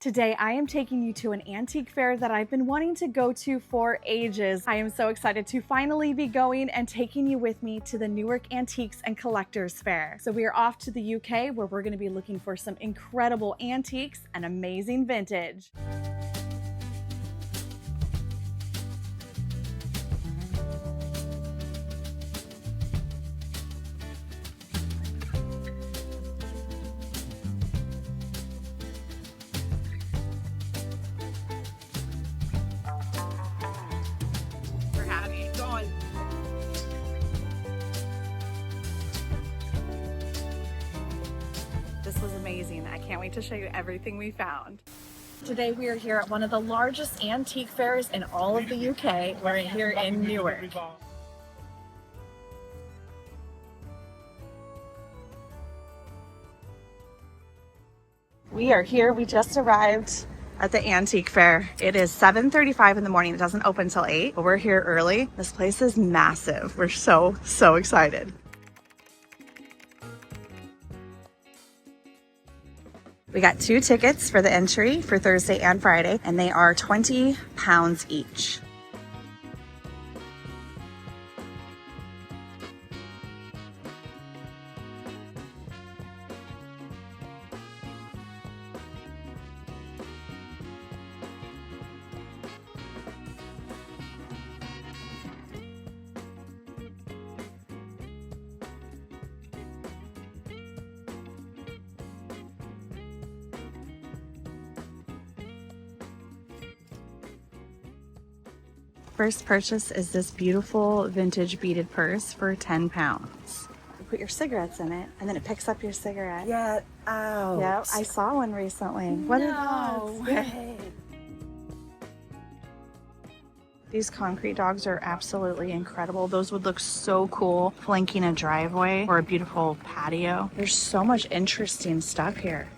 Today, I am taking you to an antique fair that I've been wanting to go to for ages. I am so excited to finally be going and taking you with me to the Newark Antiques and Collectors Fair. So we are off to the UK where we're going to be looking for some incredible antiques and amazing vintage. This was amazing. I can't wait to show you everything we found. Today we are here at one of the largest antique fairs in all of the UK. We're here in Newark. We are here. We just arrived at the antique fair. It is 7:35 in the morning. It doesn't open till 8, but we're here early. This place is massive. We're so excited. We got 2 tickets for the entry for Thursday and Friday, and they are £20 each. First purchase is this beautiful vintage beaded purse for £10. You put your cigarettes in it, and then it picks up your cigarette. Get out. Yep, I saw one recently. What No way. These concrete dogs are absolutely incredible. Those would look so cool flanking a driveway or a beautiful patio. There's so much interesting stuff here.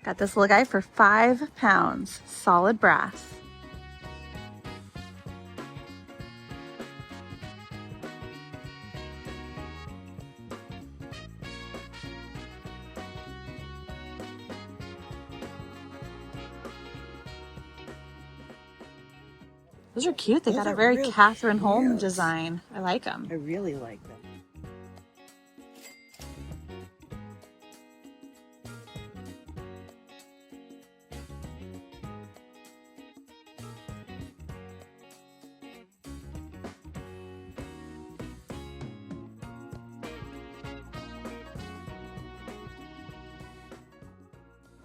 Got this little guy for £5, solid brass. Those are cute. They got a very Catherine Holmes design. I like them. I really like them.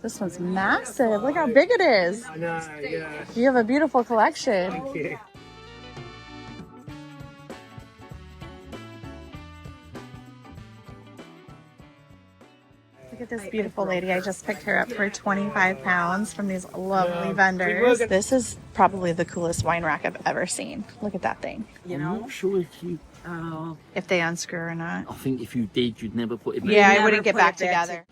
This one's massive. Look how big it is. I know, yeah. You have a beautiful collection. Thank you. Look at this beautiful lady. I just picked her up for £25 from these lovely vendors. This is probably the coolest wine rack I've ever seen. Look at that thing. You I'm know? not sure If they unscrew or not. I think if you did, you'd never put it back. Yeah, I never wouldn't get put it back back together.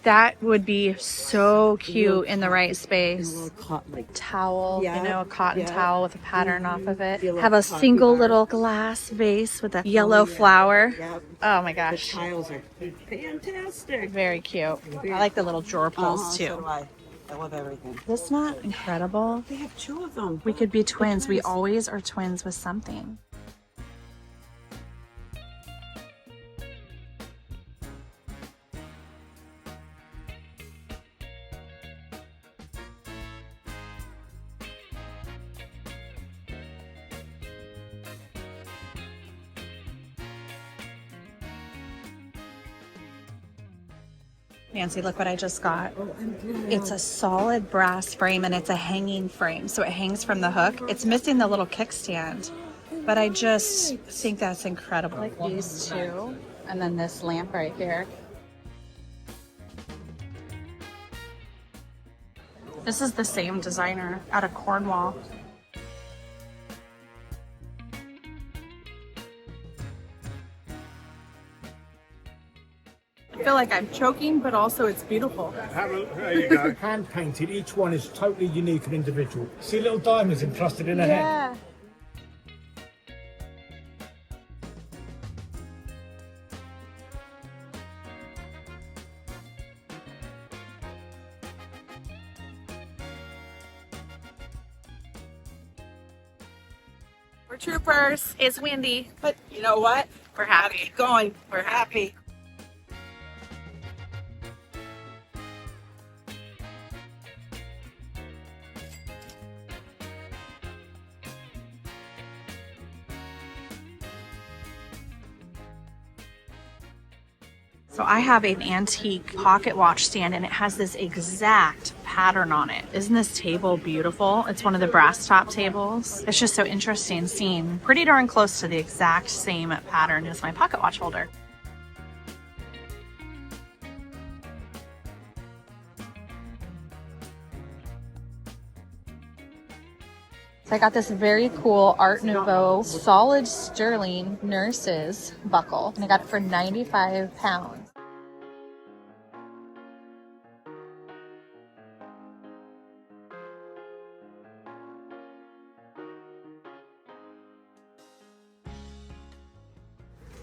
That would be so cute in the right A space. little cotton, like Towel, Yeah, you know, a cotton yeah. towel with a pattern off of it. Feel like Have a coffee single bar. little glass vase with a yellow yeah. flower. Yeah, Oh my the gosh, tiles are fantastic. very cute. I like the little drawer pulls So too. do I love everything. Isn't that incredible? They have 2 of them. We could be twins. We twins. always are twins with something. Nancy, look what I just got. It's a solid brass frame and it's a hanging frame. So it hangs from the hook. It's missing the little kickstand, but I just think that's incredible. Like these two, and then this lamp right here. This is the same designer out of Cornwall. I feel like I'm choking, but also it's beautiful. There you go. Hand painted, each one is totally unique and individual. See little diamonds encrusted in the head. Yeah. We're troopers. It's windy, but You know what? we're happy. Going. We're happy. So I have an antique pocket watch stand and it has this exact pattern on it. Isn't this table beautiful? It's one of the brass top tables. It's just so interesting seeing pretty darn close to the exact same pattern as my pocket watch holder. So I got this very cool Art Nouveau solid sterling nurse's buckle and I got it for 95 pounds.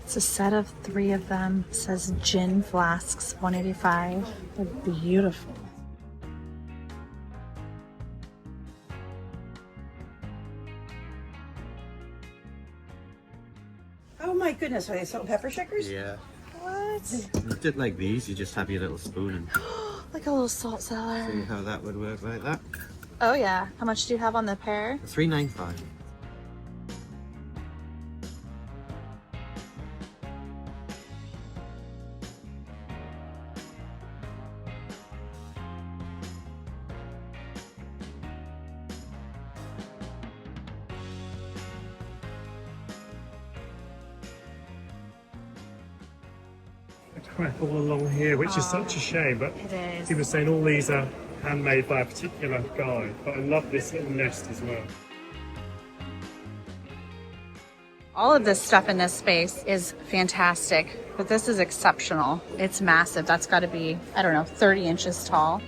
It's a set of 3 of them. It says gin flasks, 185. They're beautiful. Oh my goodness, are they salt and pepper shakers? Yeah. What? You did like these, you just have your little spoon and Like a little salt cellar. see how that would work like that. Oh yeah. How much do you have on the pair? $3.95. Crap all along here, which is such a shame, but It is. he was saying all these are handmade by a particular guy, but I love this little nest as well. All of this stuff in this space is fantastic, but this is exceptional. It's massive. That's got to be, I don't know, 30 inches tall.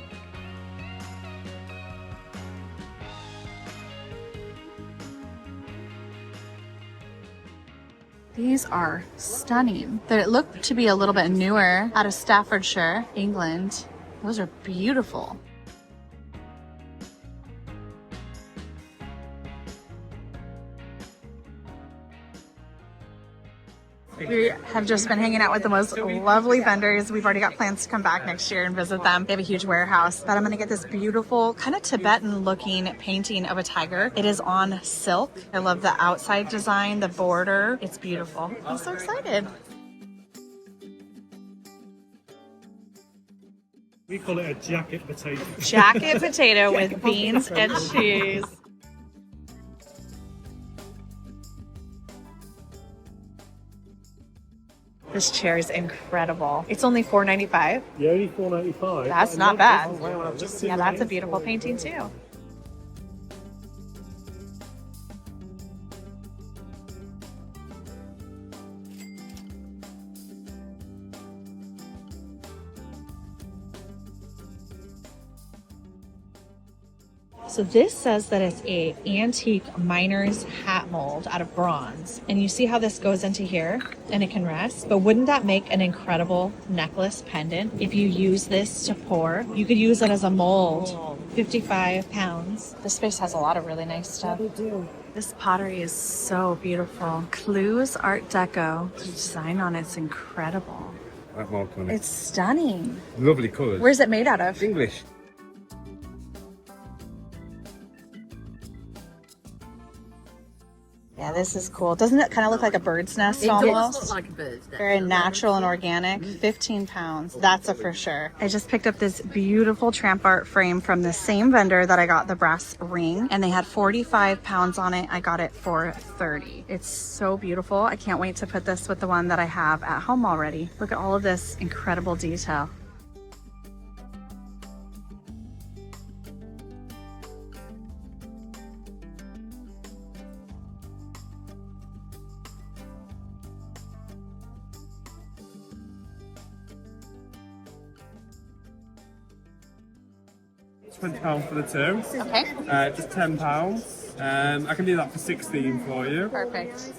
These are stunning. They look to be a little bit newer, out of Staffordshire, England. Those are beautiful. We have just been hanging out with the most lovely vendors. We've already got plans to come back next year and visit them. They have a huge warehouse. But I'm going to get this beautiful, kind of Tibetan looking painting of a tiger. It is on silk. I love the outside design, the border. It's beautiful. I'm so excited. We call it a jacket potato. Jacket potato with beans and cheese. This chair is incredible. It's only $4.95. Yeah, only $4.95. That's I not love bad. this. Wow, I've just seen Yeah, that's a that. beautiful painting too. So this says that it's a antique miner's hat mold out of bronze. And you see how this goes into here and it can rest. But wouldn't that make an incredible necklace pendant if you use this to pour? You could use it as a mold. 55 pounds. This space has a lot of really nice stuff. This pottery is so beautiful. Clues Art Deco. The design on it's incredible. That mark on it. It's stunning. Lovely colours. Where's it made out of? English. Yeah, this is cool. Doesn't it kind of look like a bird's nest It almost? does look like a bird's nest. Very natural and organic. 15 pounds. That's a for sure. I just picked up this beautiful tramp art frame from the same vendor that I got the brass ring, and they had 45 pounds on it. I got it for 30. It's so beautiful. I can't wait to put this with the one that I have at home already. Look at all of this incredible detail. £20 for the two. Okay. Just £10. I can do that for 16 for you. Perfect.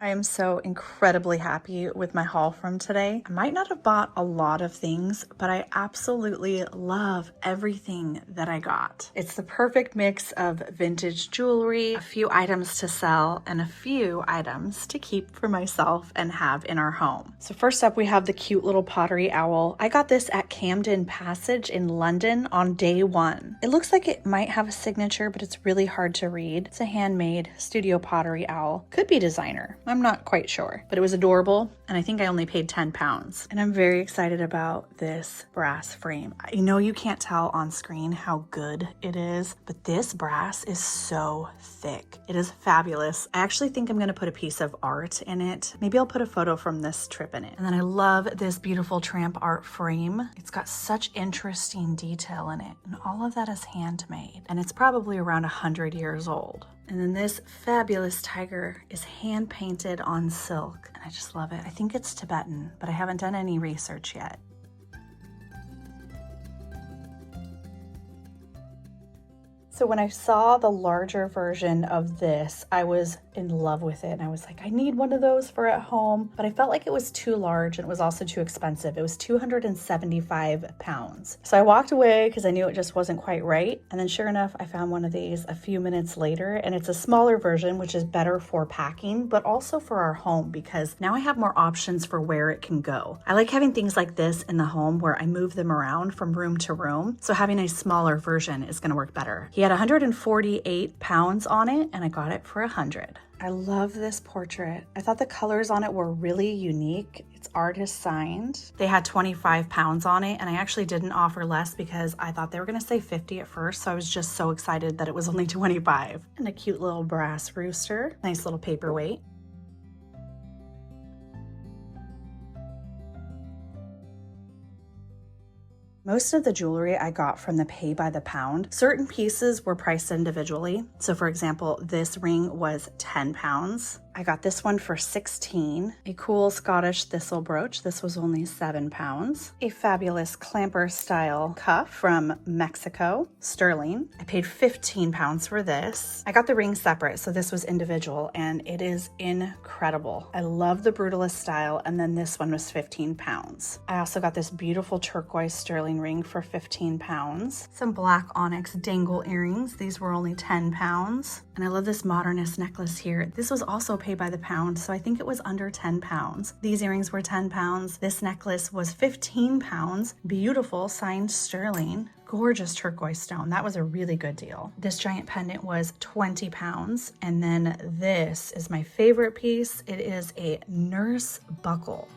I am so incredibly happy with my haul from today. I might not have bought a lot of things, but I absolutely love everything that I got. It's the perfect mix of vintage jewelry, a few items to sell, and a few items to keep for myself and have in our home. So first up, we have the cute little pottery owl. I got this at Camden Passage in London on day one. It looks like it might have a signature, but it's really hard to read. It's a handmade studio pottery owl. Could be designer. I'm not quite sure, but it was adorable, and I think I only paid £10. And I'm very excited about this brass frame. I know you can't tell on screen how good it is, but this brass is so thick. It is fabulous. I actually think I'm gonna put a piece of art in it. Maybe I'll put a photo from this trip in it. And then I love this beautiful tramp art frame. It's got such interesting detail in it, and all of that is handmade, and it's probably around 100 years old. And then this fabulous tiger is hand painted on silk, and I just love it. I think it's Tibetan, but I haven't done any research yet. So when I saw the larger version of this, I was in love with it. And I was like, I need one of those for at home. But I felt like it was too large and it was also too expensive. It was £275. So I walked away because I knew it just wasn't quite right. And then sure enough, I found one of these a few minutes later. And it's a smaller version, which is better for packing, but also for our home because now I have more options for where it can go. I like having things like this in the home where I move them around from room to room. So having a smaller version is going to work better. He had 148 pounds on it and I got it for 100. I love this portrait. I thought the colors on it were really unique. It's artist signed. They had 25 pounds on it and I actually didn't offer less because I thought they were gonna say 50 at first. So I was just so excited that it was only 25. And a cute little brass rooster. Nice little paperweight. Most of the jewelry I got from the pay by the pound. Certain pieces were priced individually. So for example, this ring was £10. I got this one for 16. A cool Scottish thistle brooch. This was only £7. A fabulous clamper style cuff from Mexico, sterling. I paid £15 for this. I got the ring separate, so this was individual, and it is incredible. I love the brutalist style, and then this one was £15. I also got this beautiful turquoise sterling ring for £15. Some black onyx dangle earrings. These were only £10. And I love this modernist necklace here. This was also pay by the pound, so I think it was under £10. These earrings were £10. This necklace was £15. Beautiful signed sterling. Gorgeous turquoise stone. That was a really good deal. This giant pendant was £20. And then this is my favorite piece. It is a nurse buckle.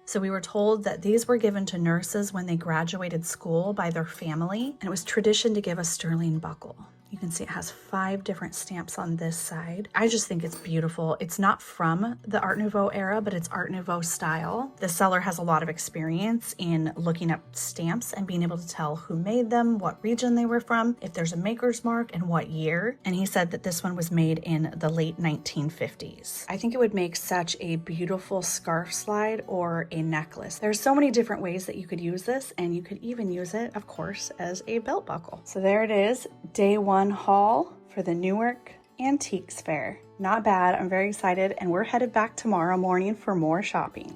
So we were told that these were given to nurses when they graduated school by their family, and it was tradition to give a sterling buckle. You can see it has 5 different stamps on this side. I just think it's beautiful. It's not from the Art Nouveau era, but it's Art Nouveau style. The seller has a lot of experience in looking up stamps and being able to tell who made them, what region they were from, if there's a maker's mark, and what year. And he said that this one was made in the late 1950s. I think it would make such a beautiful scarf slide or a necklace. There's so many different ways that you could use this, and you could even use it, of course, as a belt buckle. So there it is, day 1 haul for the Newark Antique Fair. Not bad. I'm very excited, and we're headed back tomorrow morning for more shopping.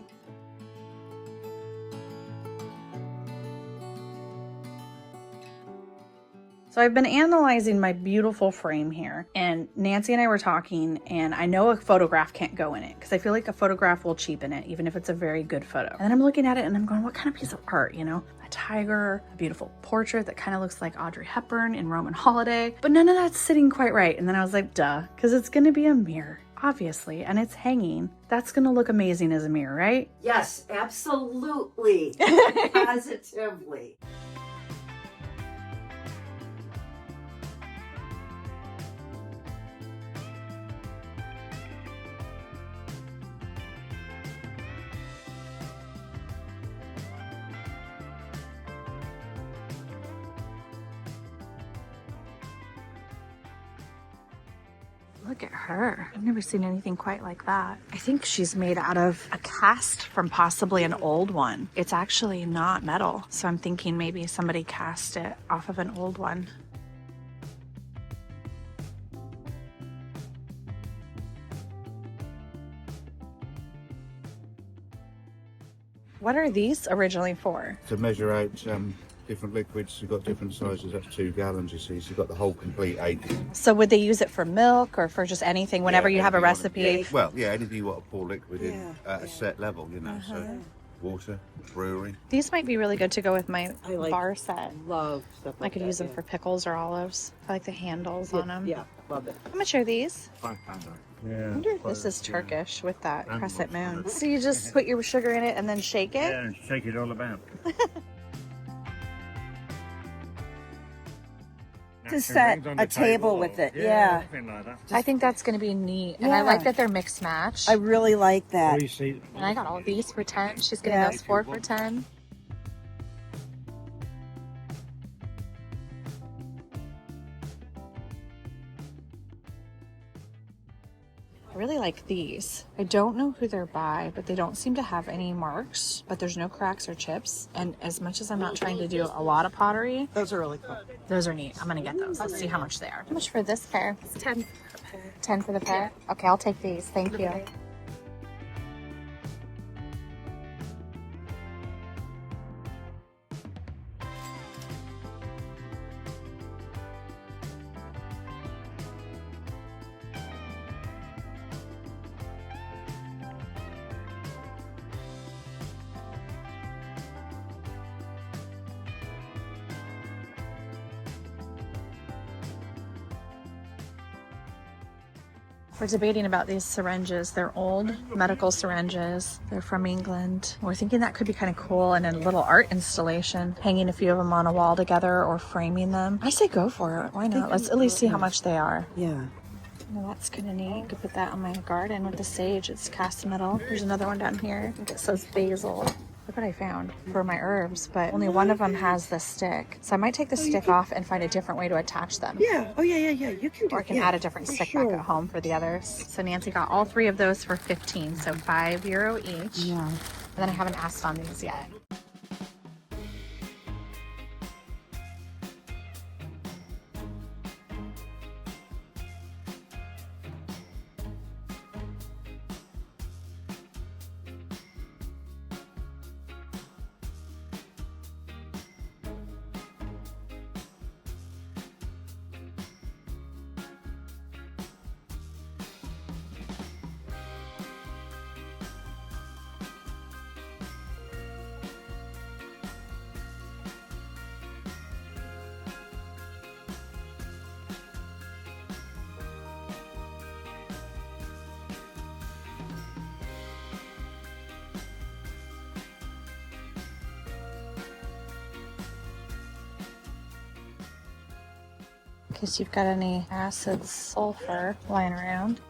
So I've been analyzing my beautiful frame here, and Nancy and I were talking, and I know a photograph can't go in it because I feel like a photograph will cheapen it, even if it's a very good photo. And then I'm looking at it and I'm going, what kind of piece of art, you know? A tiger, a beautiful portrait that kind of looks like Audrey Hepburn in Roman Holiday, but none of that's sitting quite right. And then I was like, duh, because it's gonna be a mirror, obviously, and it's hanging. That's gonna look amazing as a mirror, right? Yes, absolutely. Positively. Look at her. I've never seen anything quite like that. I think she's made out of a cast from possibly an old one. It's actually not metal, so I'm thinking maybe somebody cast it off of an old one. What are these originally for? To measure out different liquids. You've got different sizes, up to 2 gallons, you see. So you've got the whole complete 8. So would they use it for milk or for just anything whenever you have a recipe? Well, yeah, anything you want to pour liquid in at a set level, you know. So water, brewery. These might be really good to go with my I like- bar set. Love stuff I like could that, use them yeah. for pickles or olives. I like the handles on them. Yeah, love it. How much are these? £5. Yeah. I wonder if this is Turkish with that crescent moon. So you just put your sugar in it and then shake it? Yeah, shake it all about. To set a table with it, yeah. Like that. I think that's going to be neat. And I Yeah. like that they're mixed match. I really like that. 3 seat. And I got all of these for 10. She's getting Yeah. those 4 for 10. I really like these. I don't know who they're by, but they don't seem to have any marks, but there's no cracks or chips. And as much as I'm not trying to do a lot of pottery, Those are really cool. those are neat. I'm gonna get those. Let's see how much they are. How much for this pair? It's 10 per pair. 10 for the pair? Okay, I'll take these. Thank you. We're debating about these syringes. They're old medical syringes. They're from England. We're thinking that could be kind of cool in a little art installation, hanging a few of them on a wall together or framing them. I say go for it. Why not? Let's at least see how much they are. Yeah. Well, that's kind of neat. Could put that on my garden with the sage. It's cast metal. There's another one down here. I think it says basil. Look what I found for my herbs, but only one of them has the stick. So I might take the stick off and find a different way to attach them. Yeah. Oh, yeah. You can do Or I can yeah, add a different for stick sure. back at home for the others. So Nancy got all 3 of those for 15, so €5 each. Yeah. And then I haven't asked on these yet. In case you've got any acid sulfur lying around.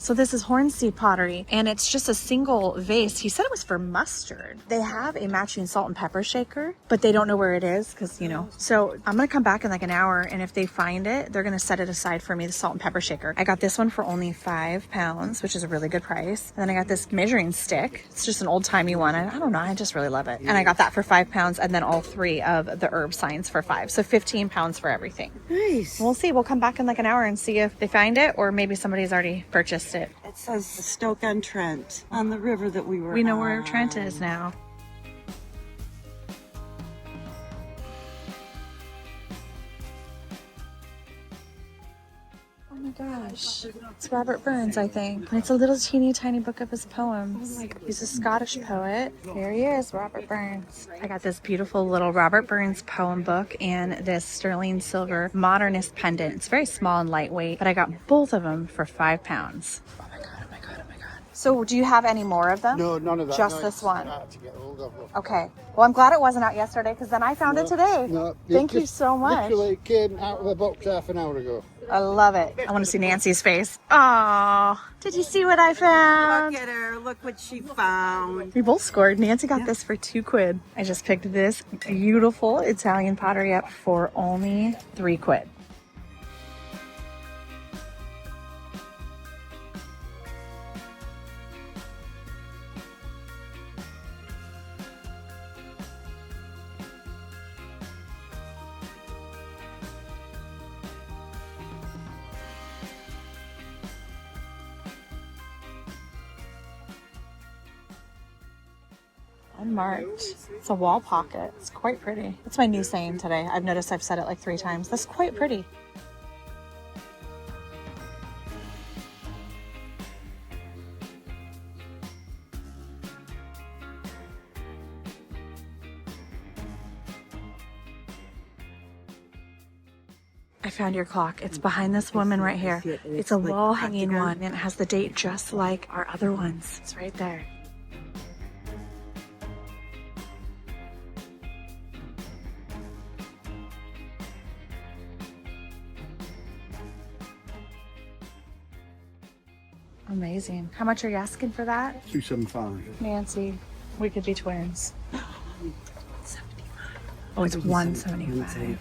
So this is Hornsea pottery, and it's just a single vase. He said it was for mustard. They have a matching salt and pepper shaker, but they don't know where it is because, you know. So I'm going to come back in like an hour, and if they find it, they're going to set it aside for me, the salt and pepper shaker. I got this one for only £5, which is a really good price. And then I got this measuring stick. It's just an old-timey one. And I don't know, I just really love it. And I got that for £5, and then all 3 of the herb signs for £5. So £15 for everything. Nice. We'll see. We'll come back in like an hour and see if they find it, or maybe somebody's already purchased it. It says Stoke-on-Trent on the river that we were We know where on. Trent is now. gosh. It's Robert Burns, I think. And it's a little teeny tiny book of his poems. He's a Scottish poet. There he is, Robert Burns. I got this beautiful little Robert Burns poem book and this sterling silver modernist pendant. It's very small and lightweight, but I got both of them for £5. Oh my god, oh my god, oh my god. So do you have any more of them? No, none of that. Just no, this it's one? hard to get hold of them. Okay. Well, I'm glad it wasn't out yesterday because then I found it today. No, Thank you so much. Literally came out of the box half an hour ago. I love it. I want to see Nancy's face. Oh, did you see what I found? Look at her. Look what she found. We both scored. Nancy got this for £2. I just picked this beautiful Italian pottery up for only £3. Unmarked. It's a wall pocket. It's quite pretty. It's my new saying today. I've noticed I've said it like 3 times. That's quite pretty. I found your clock. It's behind this woman right here. It's a wall hanging one and it has the date just like our other ones. It's right there. Amazing. How much are you asking for that? 275. Nancy, we could be twins. 75. Oh, it's 175.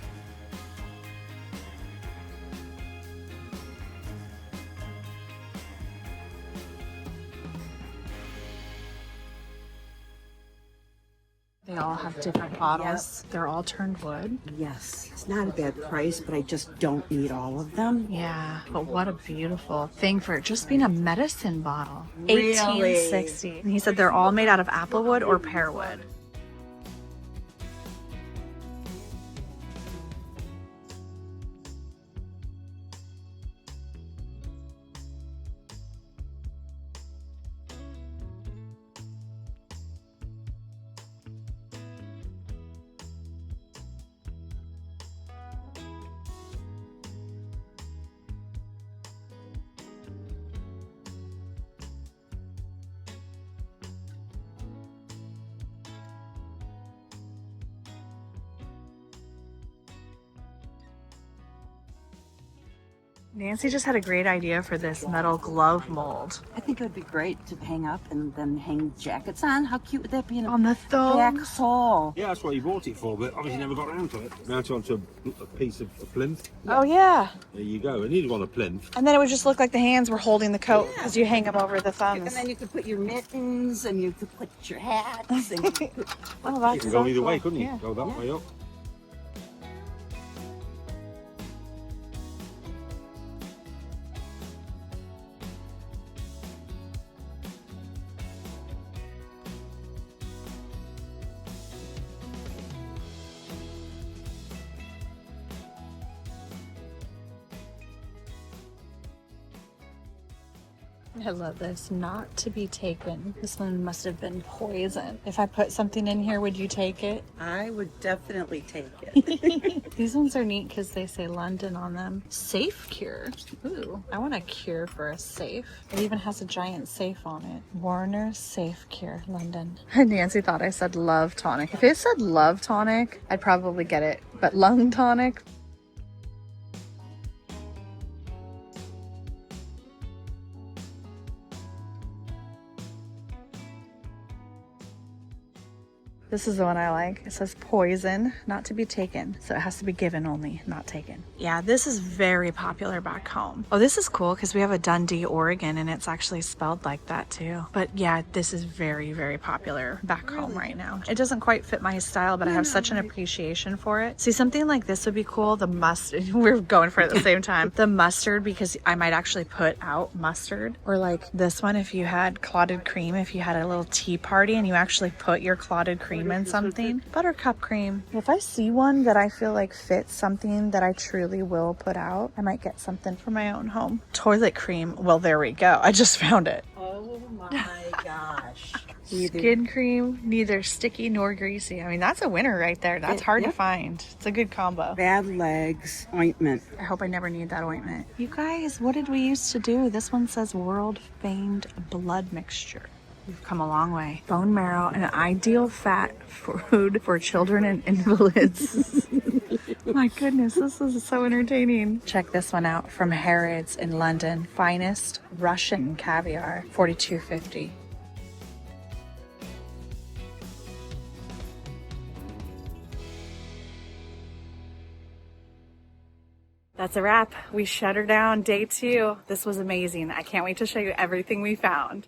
They all have different bottles. Yes. They're all turned wood. Yes, it's not a bad price, but I just don't need all of them. Yeah, but what a beautiful thing for it just being a medicine bottle. Really? 1860. And he said they're all made out of apple wood or pear wood. Nancy just had a great idea for this metal glove mold. I think it would be great to hang up and then hang jackets on. How cute would that be in a On the back thumbs. hole? Yeah, that's what you bought it for, but obviously never got around to it. Now it's onto a piece of a plinth. Oh, yeah. There you go. I needed one a plinth. And then it would just look like the hands were holding the coat because you hang them over the And thumbs. then you could put your mittens and you could put your hats. And you could put, Oh, You that's could so go either cool. way, couldn't you? Yeah. Go that way up. I love this. Not to be taken. This one must have been poison. If I put something in here, would you take it? I would definitely take it. These ones are neat because they say London on them. Safe cure. Ooh, I want a cure for a safe. It even has a giant safe on it. Warner Safe Cure, London. Nancy thought I said love tonic. If it said love tonic, I'd probably get it. But lung tonic? This is the one I like. It says poison, not to be taken. So it has to be given only, not taken. Yeah, this is very popular back home. Oh, this is cool because we have a Dundee, Oregon, and it's actually spelled like that too. But yeah, this is very, very popular back home right now. It doesn't quite fit my style, but I have such an appreciation for it. See, something like this would be cool. The mustard, we're going for it at the same time. The mustard, because I might actually put out mustard. Or like this one, if you had clotted cream, if you had a little tea party and you actually put your clotted cream cream in something. Buttercup cream. If I see one that I feel like fits something that I truly will put out, I might get something for my own home. Toilet cream. Well, there we go. I just found it. Oh my gosh. Skin cream, neither sticky nor greasy. I mean, that's a winner right there. That's hard to find. It's a good combo. Bad legs ointment. I hope I never need that ointment. You guys, what did we used to do? This one says world famed blood mixture. We've come a long way. Bone marrow, an ideal fat food for children and invalids. My goodness, this is so entertaining. Check this one out from Harrods in London. Finest Russian caviar, $42.50. That's a wrap. We shut her down day 2. This was amazing. I can't wait to show you everything we found.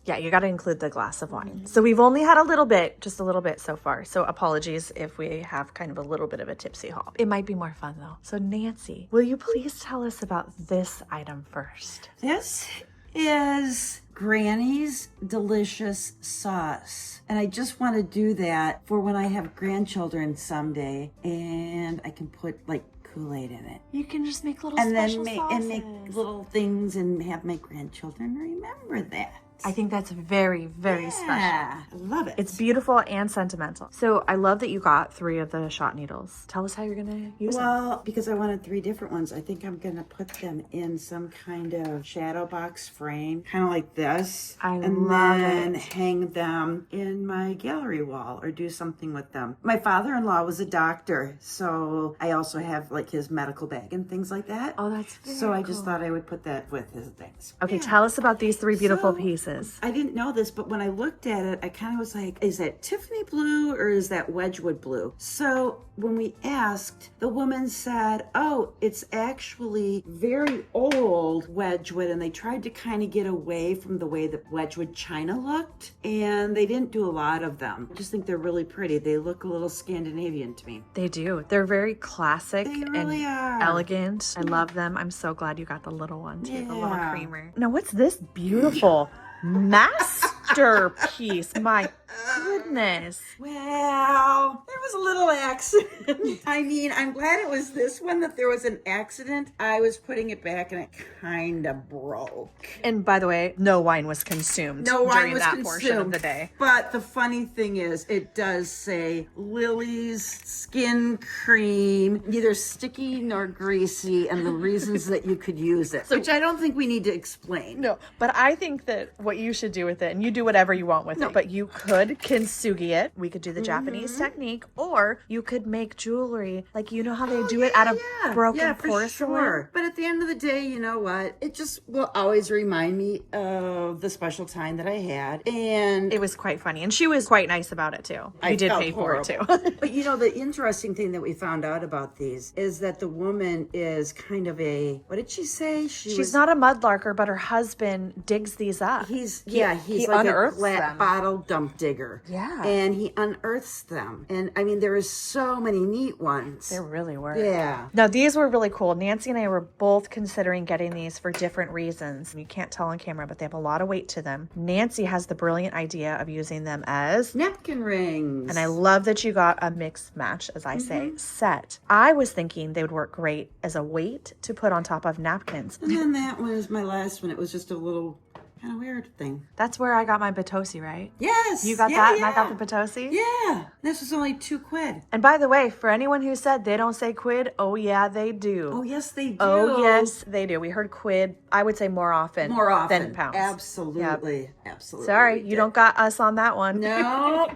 Yeah, you got to include the glass of wine. So we've only had a little bit, just a little bit so far. So apologies if we have kind of a little bit of a tipsy haul. It might be more fun though. So Nancy, will you please tell us about this item first? This is Granny's delicious sauce. And I just want to do that for when I have grandchildren someday and I can put like Kool-Aid in it. You can just make little And special then sauces. make little things and have my grandchildren remember that. I think that's very, very special. Yeah, I love it. It's beautiful and sentimental. So I love that you got 3 of the shot needles. Tell us how you're gonna use them. Well, because I wanted 3 different ones, I think I'm gonna put them in some kind of shadow box frame, kind of like this. And love then it. hang them in my gallery wall or do something with them. My father-in-law was a doctor, so I also have like his medical bag and things like that. Oh, that's very So I just thought I would put that with his things. Okay, Yeah. tell us about these 3 beautiful So, pieces. I didn't know this, but when I looked at it, I kind of was like, is that Tiffany blue or is that Wedgwood blue? So when we asked, the woman said, oh, it's actually very old Wedgwood, and they tried to kind of get away from the way that Wedgwood china looked, and they didn't do a lot of them. I just think they're really pretty. They look a little Scandinavian to me. They do. They're very classic They really and are. elegant. I love them. I'm so glad you got the little one too, the little Yeah. creamer. Now, what's this beautiful masterpiece? My goodness. Well, there was a little accident. I mean, I'm glad it was this one that there was an accident. I was putting it back and it kind of broke. And by the way, no wine was consumed No wine during was that portion of consumed. the day. But the funny thing is, it does say Lily's skin cream, neither sticky nor greasy, and the reasons that you could use it, which I don't think we need to explain. No, but I think that what you should do with it, and you do whatever you want with it, but you could kintsugi it. We could do the Japanese technique, or you could make jewelry. Like, you know how they do it out of broken for porcelain? sure. But at the end of the day, you know what? It just will always remind me of the special time that I had. And It was quite funny, and she was quite nice about it too. I You did felt pay for it too. horrible. But you know, the interesting thing that we found out about these is that the woman is kind of a, what did she say? She's not a mudlarker, but her husband digs these up. He's he like a unearths them. bottle dump digger. Yeah. And he unearths them. And I mean, there is so many neat ones. There really were. Yeah. Now, these were really cool. Nancy and I were both considering getting these for different reasons. You can't tell on camera, but they have a lot of weight to them. Nancy has the brilliant idea of using them as Napkin rings. and I love that you got a mix match, as I say, set. I was thinking they would work great as a weight to put on top of napkins. And then that was my last one. It was just a little kind of weird thing. That's where I got my Potosi, right? Yes. You got that and I got the Potosi? Yeah. This was only $2. And by the way, for anyone who said they don't say quid, oh yeah, they do. Oh, yes, they do. Oh, yes, they do. We heard quid, I would say more often than pounds. Absolutely. Yep. Absolutely. Sorry, you don't got us on that one. No.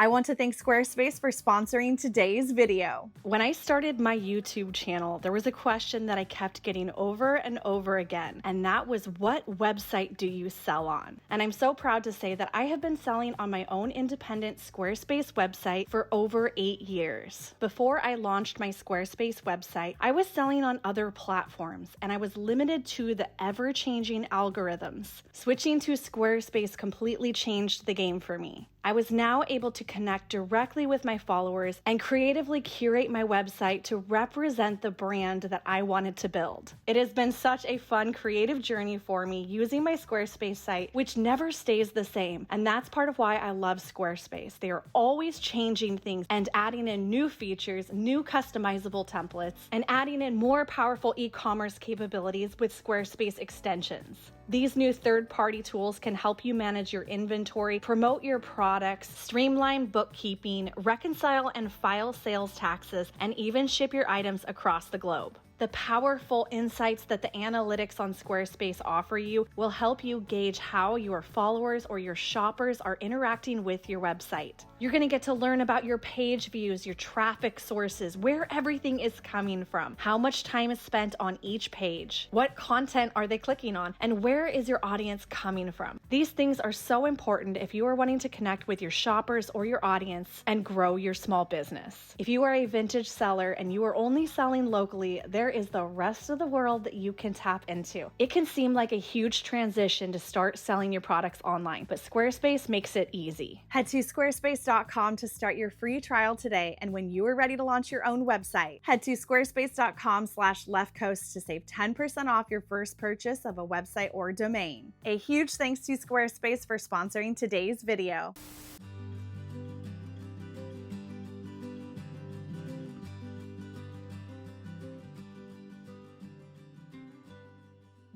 I want to thank Squarespace for sponsoring today's video. When I started my YouTube channel, there was a question that I kept getting over and over again, and that was, what website do you sell on? And I'm so proud to say that I have been selling on my own independent Squarespace website for over 8 years. Before I launched my Squarespace website, I was selling on other platforms, and I was limited to the ever-changing algorithms. Switching to Squarespace completely changed the game for me. I was now able to connect directly with my followers and creatively curate my website to represent the brand that I wanted to build. It has been such a fun creative journey for me using my Squarespace site, which never stays the same. And that's part of why I love Squarespace. They are always changing things and adding in new features, new customizable templates, and adding in more powerful e-commerce capabilities with Squarespace extensions. These new third-party tools can help you manage your inventory, promote your products, streamline bookkeeping, reconcile and file sales taxes, and even ship your items across the globe. The powerful insights that the analytics on Squarespace offer you will help you gauge how your followers or your shoppers are interacting with your website. You're going to get to learn about your page views, your traffic sources, where everything is coming from, how much time is spent on each page, what content are they clicking on, and where is your audience coming from. These things are so important if you are wanting to connect with your shoppers or your audience and grow your small business. If you are a vintage seller and you are only selling locally, there is the rest of the world that you can tap into. It can seem like a huge transition to start selling your products online, but Squarespace makes it easy. Head to squarespace.com to start your free trial today, and when you are ready to launch your own website, head to squarespace.com/leftcoast to save 10% off your first purchase of a website or domain. A huge thanks to Squarespace for sponsoring today's video.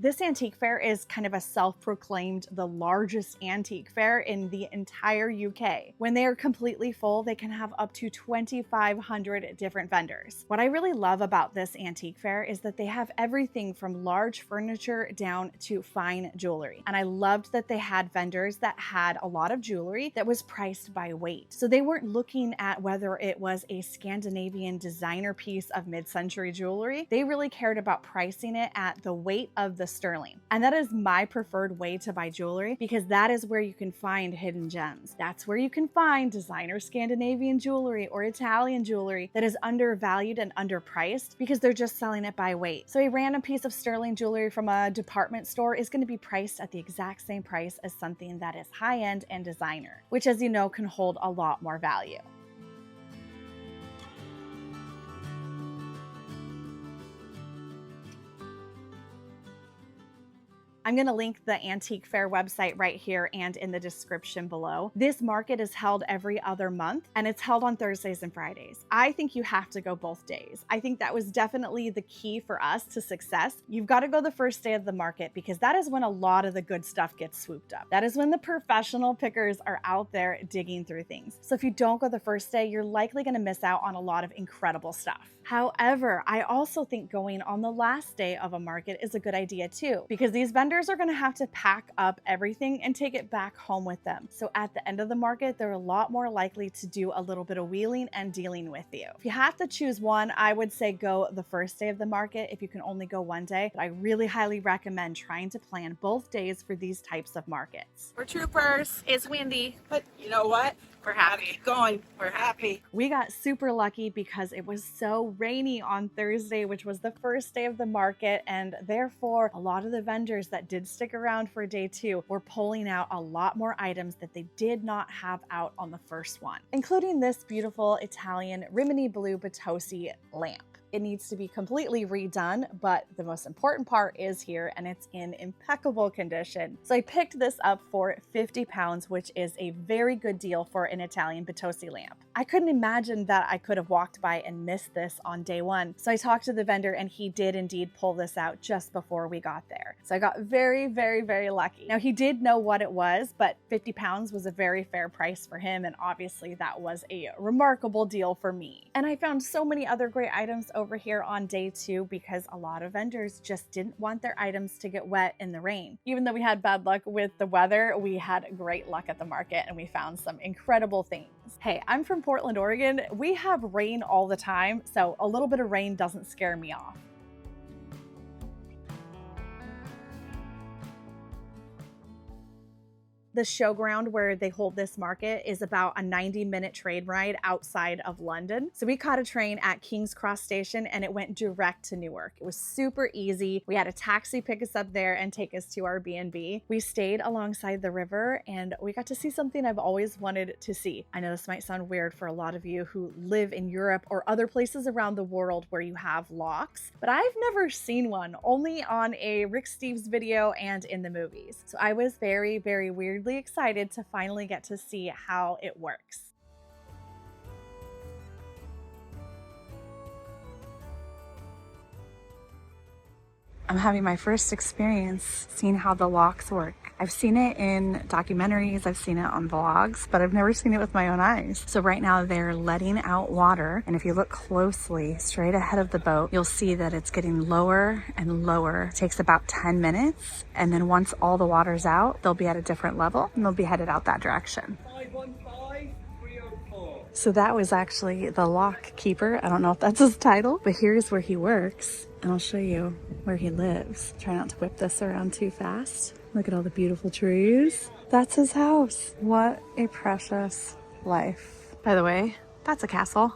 This antique fair is kind of a self-proclaimed the largest antique fair in the entire UK. When they are completely full, they can have up to 2,500 different vendors. What I really love about this antique fair is that they have everything from large furniture down to fine jewelry. And I loved that they had vendors that had a lot of jewelry that was priced by weight. So they weren't looking at whether it was a Scandinavian designer piece of mid-century jewelry. They really cared about pricing it at the weight of the sterling. And that is my preferred way to buy jewelry because that is where you can find hidden gems. That's where you can find designer Scandinavian jewelry or Italian jewelry that is undervalued and underpriced because they're just selling it by weight. So a random piece of sterling jewelry from a department store is going to be priced at the exact same price as something that is high-end and designer, which, as you know, can hold a lot more value. I'm going to link the Antique Fair website right here and in the description below. This market is held every other month and it's held on Thursdays and Fridays. I think you have to go both days. I think that was definitely the key for us to success. You've got to go the first day of the market because that is when a lot of the good stuff gets swooped up. That is when the professional pickers are out there digging through things. So if you don't go the first day, you're likely going to miss out on a lot of incredible stuff. However, I also think going on the last day of a market is a good idea too, because these vendors are going to have to pack up everything and take it back home with them. So at the end of the market, they're a lot more likely to do a little bit of wheeling and dealing with you. If you have to choose one, I would say go the first day of the market if you can only go one day, but I really highly recommend trying to plan both days for these types of markets. We're troopers. It's windy, But you know what? we're happy. Going. We're happy. We got super lucky because it was so rainy on Thursday, which was the first day of the market, and therefore a lot of the vendors that did stick around for day two were pulling out a lot more items that they did not have out on the first one, including this beautiful Italian Rimini Blue Potosi lamp. It needs to be completely redone, but the most important part is here and it's in impeccable condition. So I picked this up for 50 pounds, which is a very good deal for an Italian Potosi lamp. I couldn't imagine that I could have walked by and missed this on day one. So I talked to the vendor and he did indeed pull this out just before we got there. So I got very, very, very lucky. Now he did know what it was, but 50 pounds was a very fair price for him. And obviously that was a remarkable deal for me. And I found so many other great items over here on day two because a lot of vendors just didn't want their items to get wet in the rain. Even though we had bad luck with the weather, we had great luck at the market and we found some incredible things. Hey, I'm from Portland, Oregon. We have rain all the time, so a little bit of rain doesn't scare me off. The showground where they hold this market is about a 90-minute train ride outside of London. So we caught a train at King's Cross Station and it went direct to Newark. It was super easy. We had a taxi pick us up there and take us to our B&B. We stayed alongside the river and we got to see something I've always wanted to see. I know this might sound weird for a lot of you who live in Europe or other places around the world where you have locks, but I've never seen one, only on a Rick Steves video and in the movies. So I was very, very weirdly excited to finally get to see how it works. I'm having my first experience seeing how the locks work. I've seen it in documentaries, I've seen it on vlogs, but I've never seen it with my own eyes. So right now they're letting out water, and if you look closely straight ahead of the boat, you'll see that it's getting lower and lower. It takes about 10 minutes, and then once all the water's out, they'll be at a different level and they'll be headed out that direction. 515-304. So that was actually the lock keeper. I don't know if that's his title, but here's where he works. And I'll show you where he lives. Try not to whip this around too fast. Look at all the beautiful trees. That's his house. What a precious life. By the way, that's a castle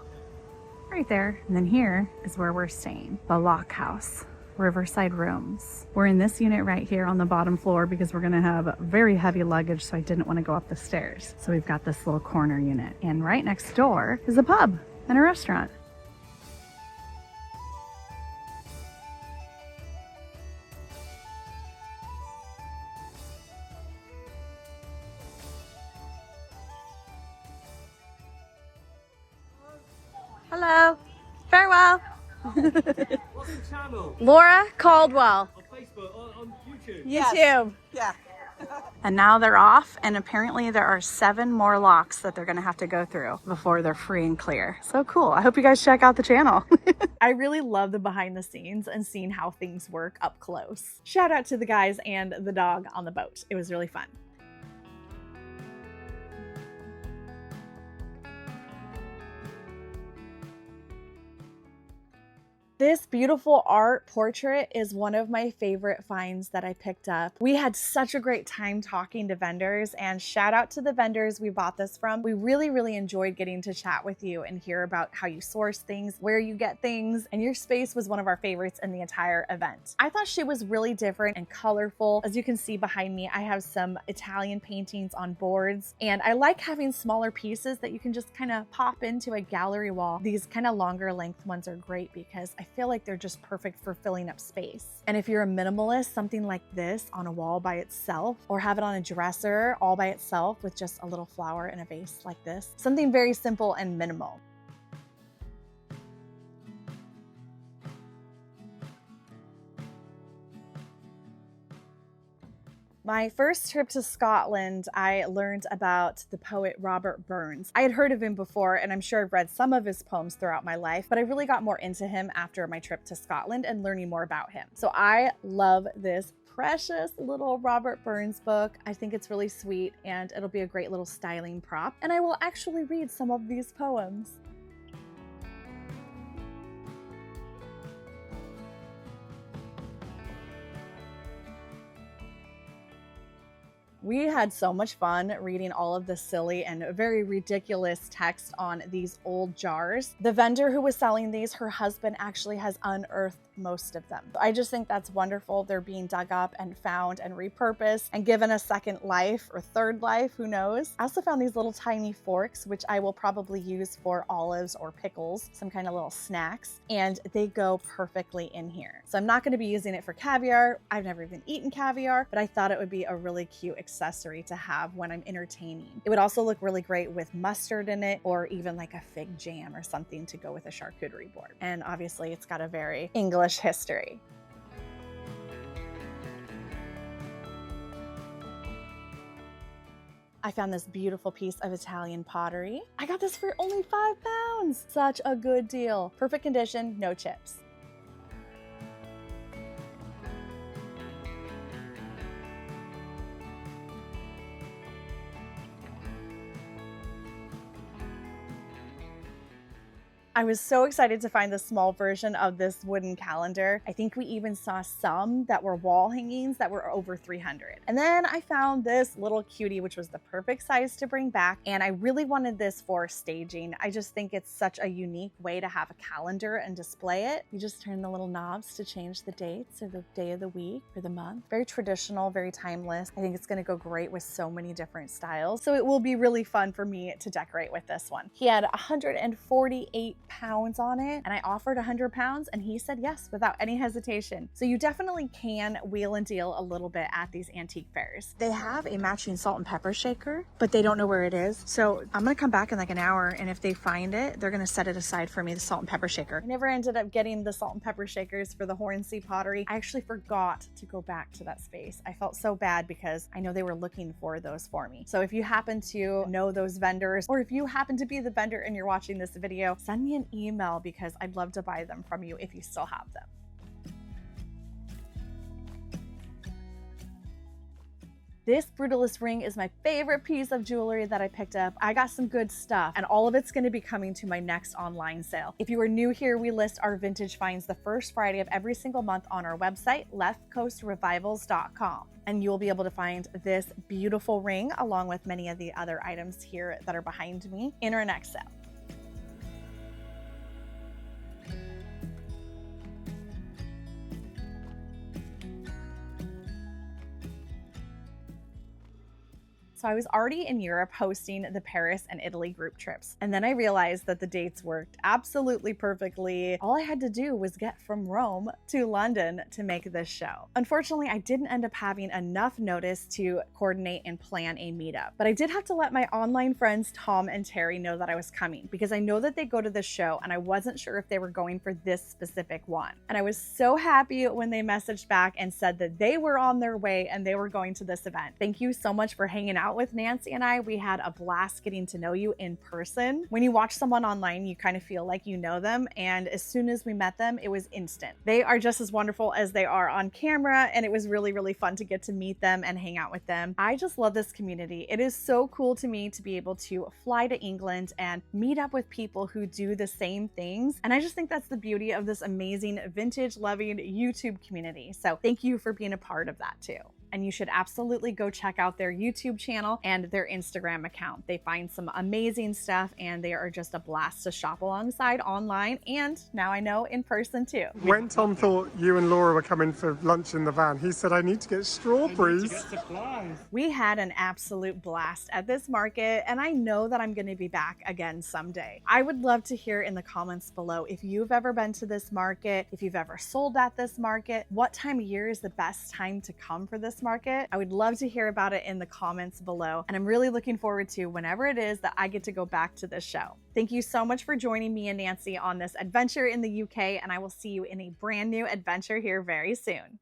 right there. And then here is where we're staying, the Lock House, Riverside Rooms. We're in this unit right here on the bottom floor because we're gonna have very heavy luggage, so I didn't want to go up the stairs. So we've got this little corner unit. And right next door is a pub and a restaurant. Hello. Farewell. What's the channel? Laura Caldwell. On Facebook, on YouTube? YouTube. Yeah. And now they're off, and apparently there are 7 more locks that they're gonna have to go through before they're free and clear. So cool. I hope you guys check out the channel. I really love the behind the scenes and seeing how things work up close. Shout out to the guys and the dog on the boat. It was really fun. This beautiful art portrait is one of my favorite finds that I picked up. We had such a great time talking to vendors, and shout out to the vendors we bought this from. We really, really enjoyed getting to chat with you and hear about how you source things, where you get things, and your space was one of our favorites in the entire event. I thought she was really different and colorful. As you can see behind me, I have some Italian paintings on boards, and I like having smaller pieces that you can just kind of pop into a gallery wall. These kind of longer length ones are great because I feel like they're just perfect for filling up space. And if you're a minimalist, something like this on a wall by itself, or have it on a dresser all by itself with just a little flower in a vase like this, something very simple and minimal. My first trip to Scotland, I learned about the poet Robert Burns. I had heard of him before, and I'm sure I've read some of his poems throughout my life, but I really got more into him after my trip to Scotland and learning more about him. So I love this precious little Robert Burns book. I think it's really sweet, and it'll be a great little styling prop. And I will actually read some of these poems. We had so much fun reading all of the silly and very ridiculous text on these old jars. The vendor who was selling these, her husband actually has unearthed most of them. I just think that's wonderful. They're being dug up and found and repurposed and given a second life or third life, who knows. I also found these little tiny forks, which I will probably use for olives or pickles, some kind of little snacks, and they go perfectly in here. So I'm not going to be using it for caviar. I've never even eaten caviar, but I thought it would be a really cute accessory to have when I'm entertaining. It would also look really great with mustard in it, or even like a fig jam or something to go with a charcuterie board. And obviously it's got a very English history. I found this beautiful piece of Italian pottery. I got this for only £5. Such a good deal. Perfect condition, no chips. I was so excited to find the small version of this wooden calendar. I think we even saw some that were wall hangings that were over 300. And then I found this little cutie, which was the perfect size to bring back. And I really wanted this for staging. I just think it's such a unique way to have a calendar and display it. You just turn the little knobs to change the dates or the day of the week or the month. Very traditional, very timeless. I think it's gonna go great with so many different styles. So it will be really fun for me to decorate with this one. He had 148 pounds on it and I offered 100 pounds and he said yes without any hesitation. So you definitely can wheel and deal a little bit at these antique fairs. They have a matching salt and pepper shaker, but they don't know where it is. So I'm gonna come back in like an hour and if they find it, they're gonna set it aside for me, the salt and pepper shaker. I never ended up getting the salt and pepper shakers for the Hornsey pottery. I actually forgot to go back to that space. I felt so bad because I know they were looking for those for me. So if you happen to know those vendors, or if you happen to be the vendor and you're watching this video, send me an email because I'd love to buy them from you if you still have them. This Brutalist ring is my favorite piece of jewelry that I picked up. I got some good stuff and all of it's going to be coming to my next online sale. If you are new here, we list our vintage finds the first Friday of every single month on our website, leftcoastrevivals.com. And you'll be able to find this beautiful ring along with many of the other items here that are behind me in our next sale. So I was already in Europe hosting the Paris and Italy group trips. And then I realized that the dates worked absolutely perfectly. All I had to do was get from Rome to London to make this show. Unfortunately, I didn't end up having enough notice to coordinate and plan a meetup. But I did have to let my online friends Tom and Terry know that I was coming because I know that they go to this show and I wasn't sure if they were going for this specific one. And I was so happy when they messaged back and said that they were on their way and they were going to this event. Thank you so much for hanging out with Nancy and I. We had a blast getting to know you in person. When you watch someone online, you kind of feel like you know them, and as soon as we met them, it was instant. They are just as wonderful as they are on camera, and it was really, really fun to get to meet them and hang out with them. I just love this community. It is so cool to me to be able to fly to England and meet up with people who do the same things, and I just think that's the beauty of this amazing vintage-loving YouTube community. So thank you for being a part of that too. And you should absolutely go check out their YouTube channel and their Instagram account. They find some amazing stuff and they are just a blast to shop alongside online, and now I know in person too. When Tom thought you and Laura were coming for lunch in the van, he said, I need to get strawberries. We had an absolute blast at this market, and I know that I'm going to be back again someday. I would love to hear in the comments below if you've ever been to this market, if you've ever sold at this market, what time of year is the best time to come for this market. I would love to hear about it in the comments below, and I'm really looking forward to whenever it is that I get to go back to this show. Thank you so much for joining me and Nancy on this adventure in the UK, and I will see you in a brand new adventure here very soon.